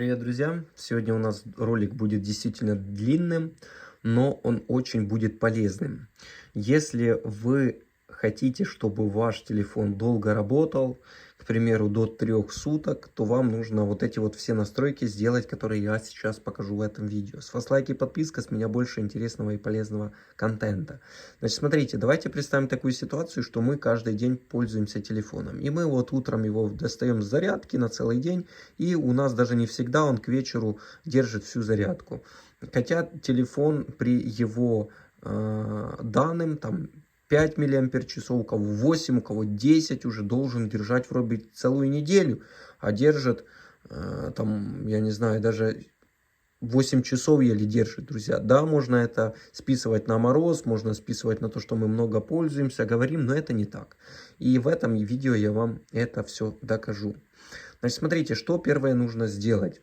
Привет, друзья! Сегодня у нас ролик будет действительно длинным, но он очень будет полезным. Если вы хотите, чтобы ваш телефон долго работал, к примеру, до 3 суток, то вам нужно вот эти вот все настройки сделать, которые я сейчас покажу в этом видео. С вас лайк и подписка, с меня больше интересного и полезного контента. Значит, смотрите, давайте представим такую ситуацию, что мы каждый день пользуемся телефоном. И мы вот утром его достаем с зарядки на целый день, и у нас даже не всегда он к вечеру держит всю зарядку. Хотя телефон при его данным, там 5 мАч, у кого 8, у кого 10 уже должен держать вроде целую неделю, а держит там, я не знаю, даже 8 часов еле держит, друзья. Да, можно это списывать на мороз, можно списывать на то, что мы много пользуемся, говорим, но это не так. И в этом видео я вам это все докажу. Значит, смотрите, что первое нужно сделать.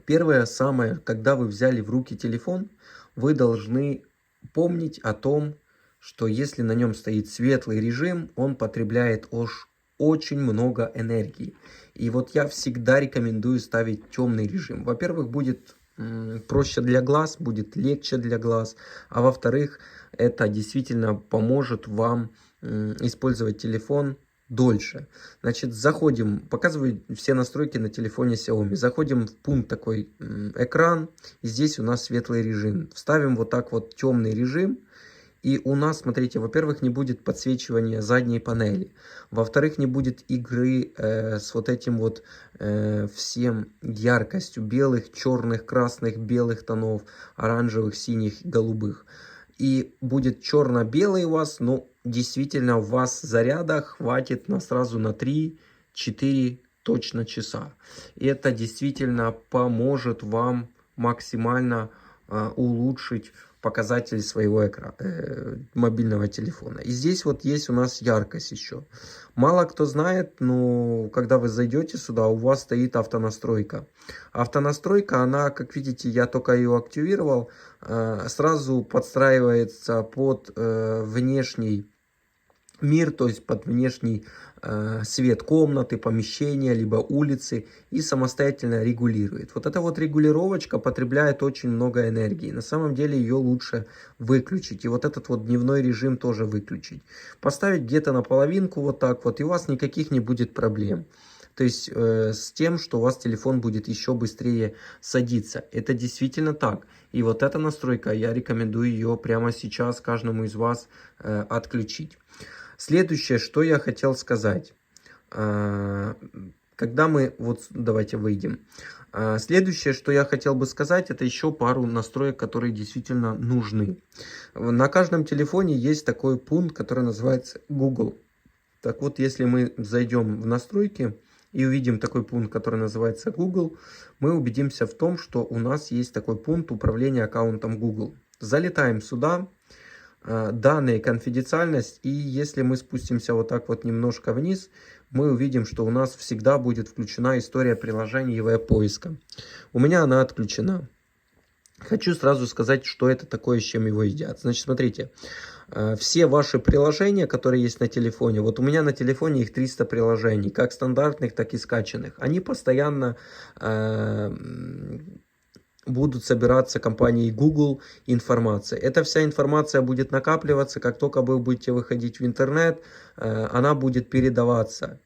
Первое самое, когда вы взяли в руки телефон, вы должны помнить о том, что если на нем стоит светлый режим, он потребляет очень много энергии. И вот я всегда рекомендую ставить темный режим. Во-первых, будет проще для глаз, будет легче для глаз. А во-вторых, это действительно поможет вам использовать телефон дольше. Значит, заходим, показываю все настройки на телефоне Xiaomi. Заходим в пункт такой экран, и здесь у нас светлый режим. Вставим вот так вот темный режим. И у нас, смотрите, во-первых, не будет подсвечивания задней панели. Во-вторых, не будет игры с вот этим вот всем яркостью белых, черных, красных, белых тонов, оранжевых, синих, голубых. И будет черно-белый у вас, но действительно у вас заряда хватит сразу на 3-4 точно часа. И это действительно поможет вам максимально улучшить показатели своего мобильного телефона. И здесь вот есть у нас яркость еще. Мало кто знает, но когда вы зайдете сюда, у вас стоит автонастройка. Автонастройка, она, как видите, я только ее активировал, сразу подстраивается под внешний мир, то есть под внешний свет комнаты, помещения, либо улицы, и самостоятельно регулирует. Вот эта вот регулировочка потребляет очень много энергии. На самом деле ее лучше выключить. И вот этот вот дневной режим тоже выключить. Поставить где-то на половинку вот так вот, и у вас никаких не будет проблем. То есть с тем, что у вас телефон будет еще быстрее садиться. Это действительно так. И вот эта настройка, я рекомендую ее прямо сейчас каждому из вас отключить. Следующее, что я хотел сказать. Когда мы... Вот давайте выйдем. Следующее, что я хотел бы сказать, это еще пару настроек, которые действительно нужны. На каждом телефоне есть такой пункт, который называется Google. Так вот, если мы зайдем в настройки и увидим такой пункт, который называется Google, мы убедимся в том, что у нас есть такой пункт управления аккаунтом Google. Залетаем сюда. Данные, конфиденциальность, и если мы спустимся вот так вот немножко вниз, мы увидим, что у нас всегда будет включена история приложений и веб-поиска. У меня она отключена. Хочу сразу сказать, что это такое, с чем его едят. Значит, смотрите, все ваши приложения, которые есть на телефоне, вот у меня на телефоне их 300 приложений, как стандартных, так и скачанных, они постоянно будут собираться компанией Google информация. Эта вся информация будет накапливаться, как только вы будете выходить в интернет, она будет передаваться.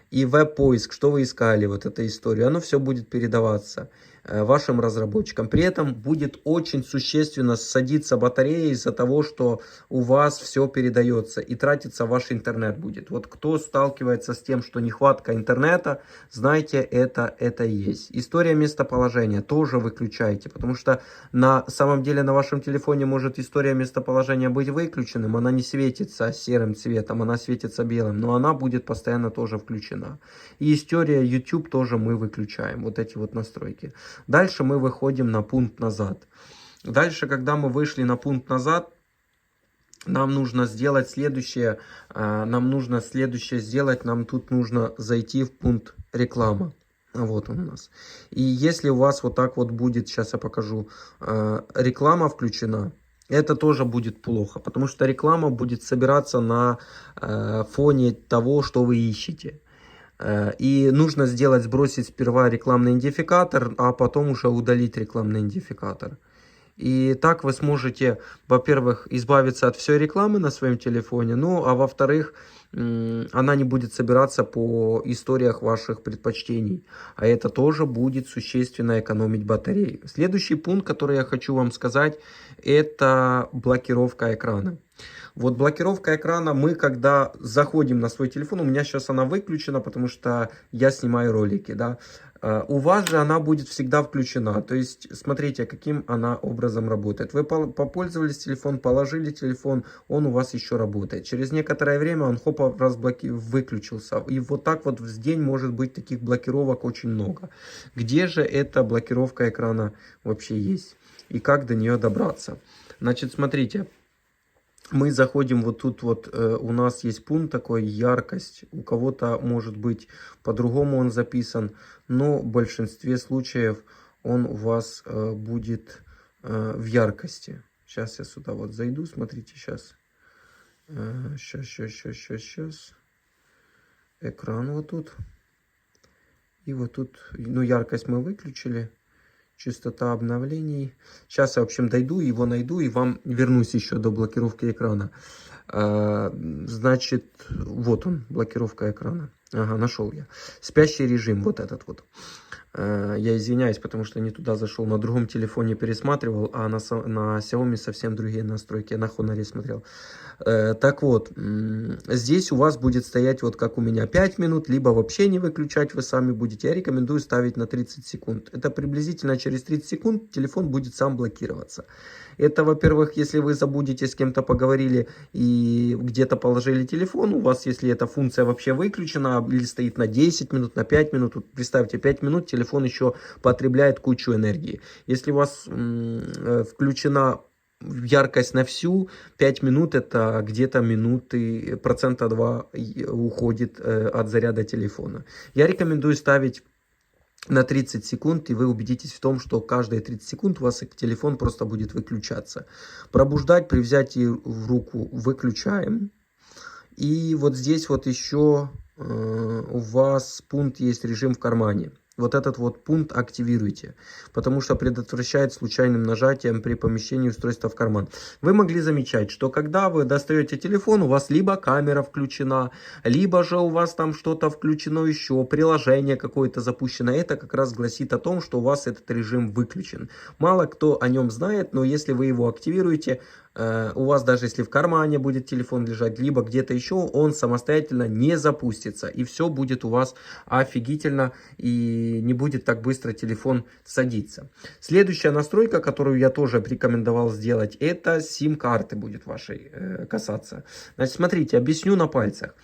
И веб-поиск, что вы искали, вот эта история, оно все будет передаваться вашим разработчикам. При этом будет очень существенно садиться батарея из-за того, что у вас все передается и тратится ваш интернет будет. Вот кто сталкивается с тем, что нехватка интернета, знайте, это и есть. История местоположения тоже выключайте, потому что на самом деле на вашем телефоне может история местоположения быть выключенным, она не светится серым цветом, она светится белым, но она будет постоянно тоже включена. И история YouTube тоже мы выключаем, вот эти вот настройки. Дальше мы выходим на пункт назад. Дальше, когда мы вышли на пункт назад, нам нужно сделать следующее. Нам тут нужно зайти в пункт реклама. Вот он у нас. И если у вас вот так вот будет, сейчас я покажу, реклама включена, это тоже будет плохо, потому что реклама будет собираться на фоне того, что вы ищете. И нужно сбросить сперва рекламный идентификатор, а потом уже удалить рекламный идентификатор. И так вы сможете, во-первых, избавиться от всей рекламы на своем телефоне, ну, а во-вторых, она не будет собираться по историях ваших предпочтений. А это тоже будет существенно экономить батарею. Следующий пункт, который я хочу вам сказать, это блокировка экрана. Вот блокировка экрана, мы когда заходим на свой телефон, у меня сейчас она выключена, потому что я снимаю ролики, да. У вас же она будет всегда включена. То есть, смотрите, каким она образом работает. Вы попользовались телефон, положили телефон, он у вас еще работает. Через некоторое время он хопа выключился. И вот так вот в день может быть таких блокировок очень много. Где же эта блокировка экрана вообще есть? И как до нее добраться? Значит, смотрите. Мы заходим вот тут вот, у нас есть пункт такой, яркость. У кого-то может быть по-другому он записан, но в большинстве случаев он у вас будет в яркости. Сейчас я сюда вот зайду, смотрите, сейчас. Сейчас. Экран вот тут. И вот тут, ну, яркость мы выключили. Частота обновлений. Сейчас я, в общем, дойду, его найду и вам вернусь еще до блокировки экрана. Значит, вот он, блокировка экрана. Ага, нашел я. Спящий режим, вот этот вот. Я извиняюсь, потому что не туда зашел, на другом телефоне пересматривал, а на Xiaomi совсем другие настройки, я на Honor смотрел. Так вот, здесь у вас будет стоять, вот как у меня, 5 минут, либо вообще не выключать вы сами будете. Я рекомендую ставить на 30 секунд. Это приблизительно через 30 секунд телефон будет сам блокироваться. Это, во-первых, если вы забудете, с кем-то поговорили и где-то положили телефон, у вас, если эта функция вообще выключена или стоит на 10 минут, на 5 минут, вот представьте, 5 минут телефон еще потребляет кучу энергии. Если у вас включена яркость на всю, 5 минут это где-то минуты, 2% уходит от заряда телефона. Я рекомендую ставить на 30 секунд, и вы убедитесь в том, что каждые 30 секунд у вас телефон просто будет выключаться. Пробуждать при взятии в руку выключаем. И вот здесь вот еще у вас пункт есть режим в кармане. Вот этот вот пункт активируйте, потому что предотвращает случайным нажатием при помещении устройства в карман. Вы могли замечать, что когда вы достаете телефон, у вас либо камера включена, либо же у вас там что-то включено еще, приложение какое-то запущено. Это как раз гласит о том, что у вас этот режим выключен. Мало кто о нем знает, но если вы его активируете, у вас даже если в кармане будет телефон лежать, либо где-то еще, он самостоятельно не запустится. И все будет у вас офигительно, и не будет так быстро телефон садиться. Следующая настройка, которую я тоже рекомендовал сделать, это сим-карты будет вашей касаться. Значит, смотрите, объясню на пальцах.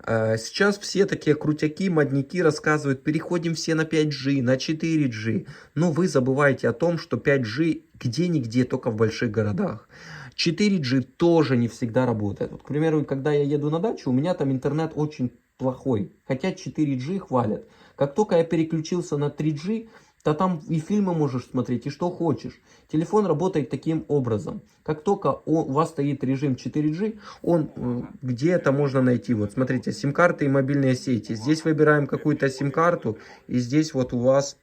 Сейчас все такие крутяки, модники рассказывают, переходим все на 5G, на 4G. Но вы забываете о том, что 5G где-нигде, только в больших городах. 4G тоже не всегда работает. Вот, к примеру, когда я еду на дачу, у меня там интернет очень плохой. Хотя 4G хвалят. Как только я переключился на 3G, то там и фильмы можешь смотреть, и что хочешь. Телефон работает таким образом. Как только у вас стоит режим 4G, он где-то можно найти. Вот смотрите, сим-карты и мобильные сети. Здесь выбираем какую-то сим-карту, и здесь вот у вас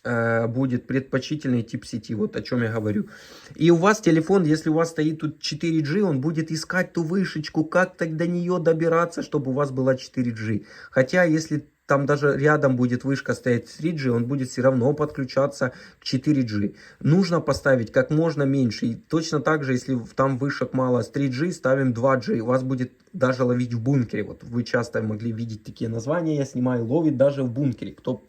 будет предпочтительный тип сети, вот о чем я говорю. И у вас телефон, если у вас стоит тут 4G, он будет искать ту вышечку, как так до нее добираться, чтобы у вас была 4G. Хотя, если там даже рядом будет вышка стоять 3G, он будет все равно подключаться к 4G. Нужно поставить как можно меньше. И точно так же, если там вышек мало с 3G, ставим 2G. У вас будет даже ловить в бункере. Вот вы часто могли видеть такие названия, я снимаю, ловит даже в бункере. Кто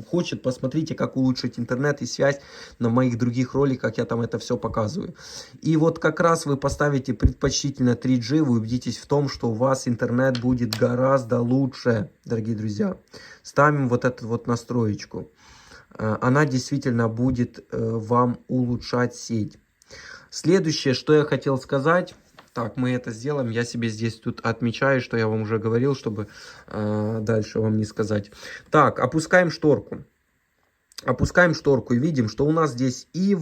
хочет, посмотрите, как улучшить интернет и связь на моих других роликах, я там это все показываю. И вот как раз вы поставите предпочтительно 3G, вы убедитесь в том, что у вас интернет будет гораздо лучше, дорогие друзья. Ставим вот эту вот настроечку. Она действительно будет вам улучшать сеть. Следующее, что я хотел сказать. Так, мы это сделаем. Я себе здесь тут отмечаю, что я вам уже говорил, чтобы дальше вам не сказать. Так, опускаем шторку. Опускаем шторку и видим, что у нас здесь и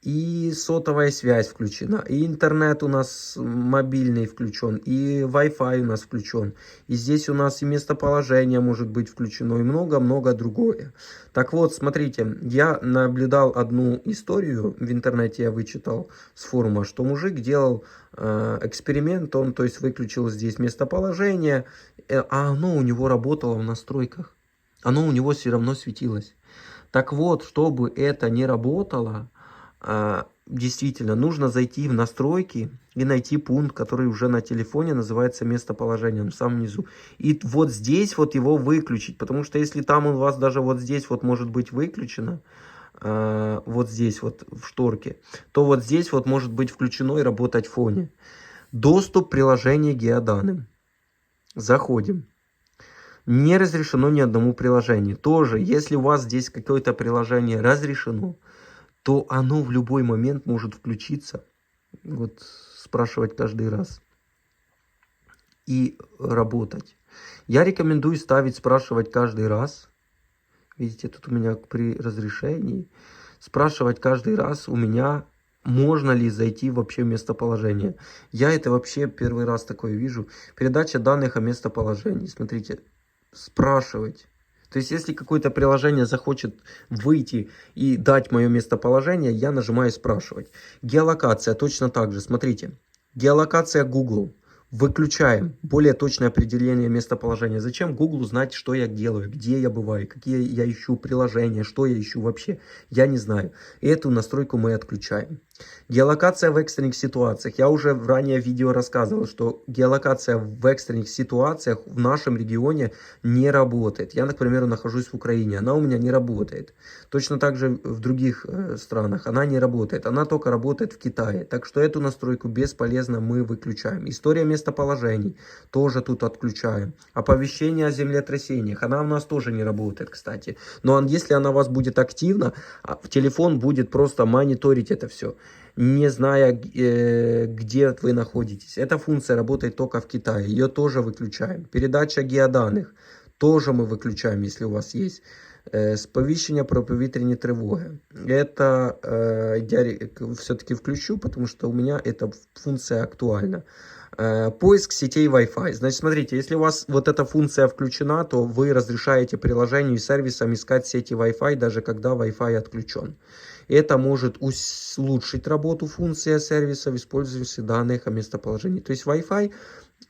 и сотовая связь включена, и интернет у нас мобильный включен, и Wi-Fi у нас включен, и здесь у нас и местоположение может быть включено, и много-много другое. Так вот, смотрите, я наблюдал одну историю, в интернете я вычитал с форума, что мужик делал эксперимент, он, то есть, выключил здесь местоположение, а оно у него работало в настройках, оно у него все равно светилось. Так вот, чтобы это не работало, действительно, нужно зайти в настройки и найти пункт, который уже на телефоне называется местоположением, в самом низу. И вот здесь вот его выключить, потому что если там у вас даже вот здесь вот может быть выключено, вот здесь вот в шторке, то вот здесь вот может быть включено и работать в фоне. Доступ приложения к геоданным. Заходим. Не разрешено ни одному приложению. Тоже, если у вас здесь какое-то приложение разрешено, то оно в любой момент может включиться, вот спрашивать каждый раз и работать. Я рекомендую ставить спрашивать каждый раз. Видите, тут у меня при разрешении. Спрашивать каждый раз у меня, можно ли зайти вообще в местоположение. Я это вообще первый раз такое вижу. Передача данных о местоположении. Смотрите, спрашивать. То есть, если какое-то приложение захочет выйти и дать мое местоположение, я нажимаю «Спрашивать». Геолокация точно так же. Смотрите. Геолокация Google. Выключаем более точное определение местоположения. Зачем Google знать, что я делаю, где я бываю, какие я ищу приложения, что я ищу вообще. Я не знаю. И эту настройку мы отключаем. Геолокация в экстренных ситуациях. Я уже в ранее видео рассказывал, что геолокация в экстренных ситуациях в нашем регионе не работает. Я, например, нахожусь в Украине, она у меня не работает. Точно так же в других странах она не работает. Она только работает в Китае. Так что эту настройку бесполезно мы выключаем. История местоположений тоже тут отключаем. Оповещение о землетрясениях. Она у нас тоже не работает, кстати. Но если она у вас будет активна, телефон будет просто мониторить это все, не зная, где вы находитесь. Эта функция работает только в Китае. Ее тоже выключаем. Передача геоданных тоже мы выключаем, если у вас есть. Сповіщення про повітряні тривоги. Это я все-таки включу, потому что у меня эта функция актуальна. Поиск сетей Wi-Fi. Значит, смотрите, если у вас вот эта функция включена, то вы разрешаете приложению и сервисам искать сети Wi-Fi, даже когда Wi-Fi отключен. Это может улучшить работу функции сервисов, использующих данных о местоположении. То есть Wi-Fi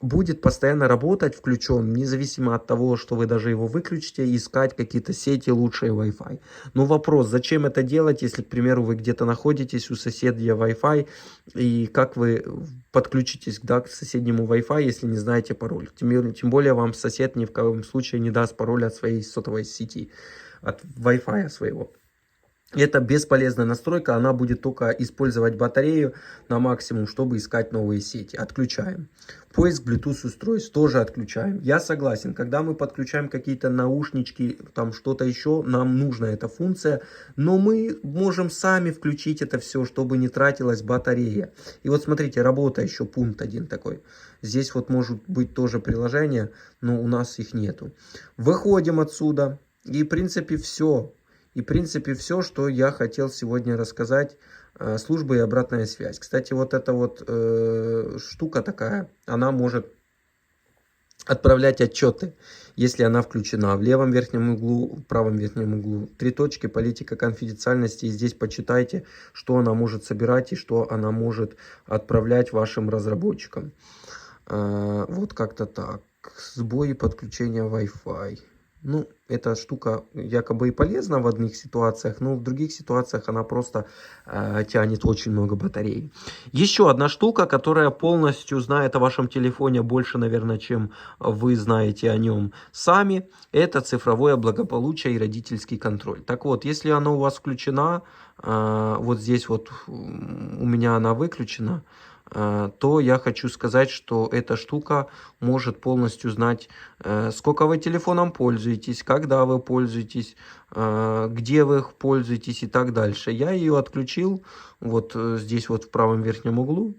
будет постоянно работать, включен, независимо от того, что вы даже его выключите, искать какие-то сети лучшие Wi-Fi. Но вопрос, зачем это делать, если, к примеру, вы где-то находитесь у соседа Wi-Fi, и как вы подключитесь, да, к соседнему Wi-Fi, если не знаете пароль. Тем более вам сосед ни в коем случае не даст пароль от своей сотовой сети, от Wi-Fi своего. Это бесполезная настройка, она будет только использовать батарею на максимум, чтобы искать новые сети. Отключаем. Поиск Bluetooth устройств тоже отключаем. Я согласен, когда мы подключаем какие-то наушнички, там что-то еще, нам нужна эта функция, но мы можем сами включить это все, чтобы не тратилась батарея. И вот смотрите, работа еще, пункт один такой. Здесь вот может быть тоже приложение, но у нас их нету. Выходим отсюда, и в принципе все. И, в принципе, все, что я хотел сегодня рассказать. Служба и обратная связь. Кстати, вот эта вот штука такая, она может отправлять отчеты, если она включена. В левом верхнем углу, в правом верхнем углу 3 точки, политика конфиденциальности. И здесь почитайте, что она может собирать и что она может отправлять вашим разработчикам. Вот как-то так. Сбои подключения Wi-Fi. Ну, эта штука якобы и полезна в одних ситуациях, но в других ситуациях она просто тянет очень много батареи. Еще одна штука, которая полностью знает о вашем телефоне больше, наверное, чем вы знаете о нем сами, это цифровое благополучие и родительский контроль. Так вот, если она у вас включена, вот здесь вот у меня она выключена, то я хочу сказать, что эта штука может полностью знать, сколько вы телефоном пользуетесь, когда вы пользуетесь, где вы их пользуетесь и так дальше. Я ее отключил вот здесь вот в правом верхнем углу,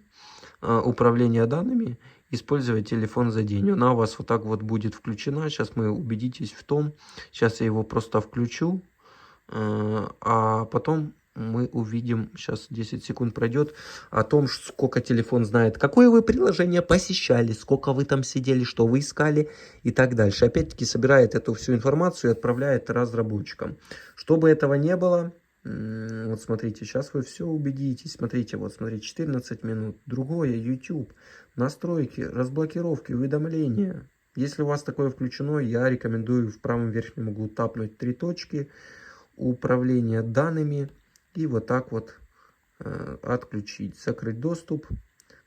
управление данными, использовать телефон за день. Она у вас вот так вот будет включена. Сейчас мы убедитесь в том. Сейчас я его просто включу, а потом мы увидим, сейчас 10 секунд пройдет, о том, сколько телефон знает, какое вы приложение посещали, сколько вы там сидели, что вы искали и так дальше. Опять-таки собирает эту всю информацию и отправляет разработчикам. Чтобы этого не было, вот смотрите, сейчас вы все убедитесь. Смотрите, вот смотрите, 14 минут. Другое, YouTube, настройки, разблокировки, уведомления. Если у вас такое включено, я рекомендую в правом верхнем углу тапнуть 3 точки, управление данными и вот так вот отключить, закрыть доступ,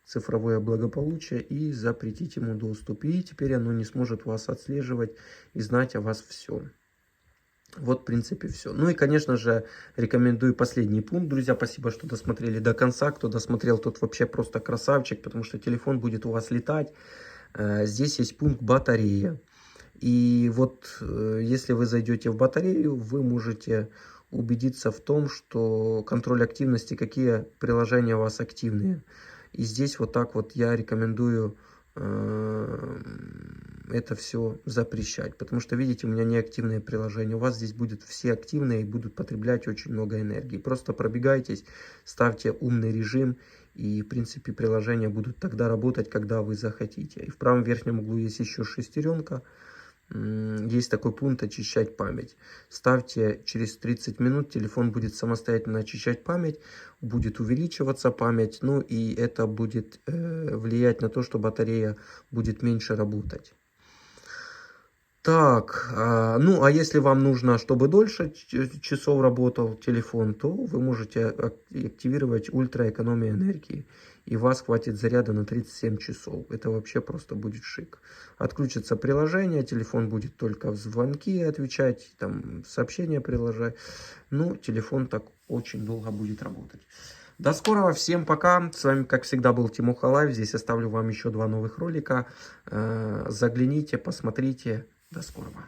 цифровое благополучие и запретить ему доступ. И теперь оно не сможет вас отслеживать и знать о вас все. Вот, в принципе, все. Ну и, конечно же, рекомендую последний пункт. Друзья, спасибо, что досмотрели до конца. Кто досмотрел, тот вообще просто красавчик, потому что телефон будет у вас летать. Здесь есть пункт батарея. И вот, если вы зайдете в батарею, вы можете убедиться в том, что контроль активности, какие приложения у вас активные. И здесь вот так вот я рекомендую это все запрещать, потому что, видите, у меня неактивные приложения, у вас здесь будут все активные и будут потреблять очень много энергии. Просто пробегайтесь, ставьте умный режим, и, в принципе, приложения будут тогда работать, когда вы захотите. И в правом верхнем углу есть еще шестеренка. Есть такой пункт «Очищать память». Ставьте через 30 минут, телефон будет самостоятельно очищать память, будет увеличиваться память, ну и это будет влиять на то, что батарея будет меньше работать. Так, ну а если вам нужно, чтобы дольше часов работал телефон, то вы можете активировать ультраэкономия энергии. И вас хватит заряда на 37 часов. Это вообще просто будет шик. Отключится приложение, телефон будет только в звонки отвечать, там сообщения приложать. Ну, телефон так очень долго будет работать. До скорого, всем пока. С вами, как всегда, был Тимоха Лайв. Здесь оставлю вам еще 2 новых ролика. Загляните, посмотрите. До скорого.